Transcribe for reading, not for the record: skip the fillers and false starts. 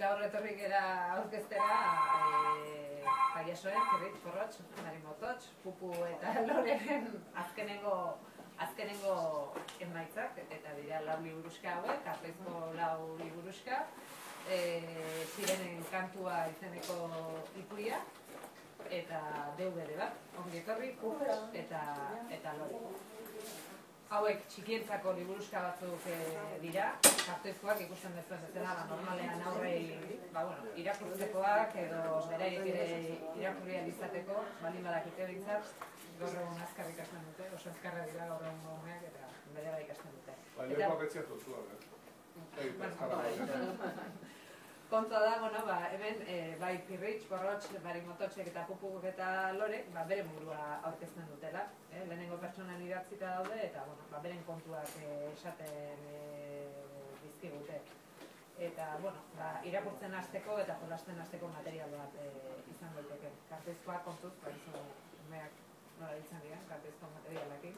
gaur etorri gera aurkeztera Paiasoen, Pirritx, Porrotx, Marimototx, Pupu eta Loreren azkenengo emaitzak, eta dira 4 liburuxka hauek, Artoizko 4 liburuxka, Sirenen kantua izeneko ipuria, eta DVD bat, ongi etorri, Pupu eta Lore. Hauek txikientzako liburuxka batzuk dira, Artoizkoak ikusten dezuen bezala, normalean aurrei irakurtzekoak edo beraik irakurri izateko, baldin badakite behintzat, gaur egun azkar ikasten dute, oso azkarra dira gaur egun umeak eta bere ikasten dute. Lehenko apetzia zuzuak, Kontua da, hemen bai Pirritx, Porrotx, Marimototxek eta Pupuk eta Lorek bere burua aurkezten dutela. Lehenengo pertsonan idatzita daude eta beren kontuak esaten dizkigute. Eta irakurtzen hasteko eta jolasten hasteko material bat izan daiteke. Artoizkoak kontuz, umeak nola ditzen dira, Artoizko materialakin.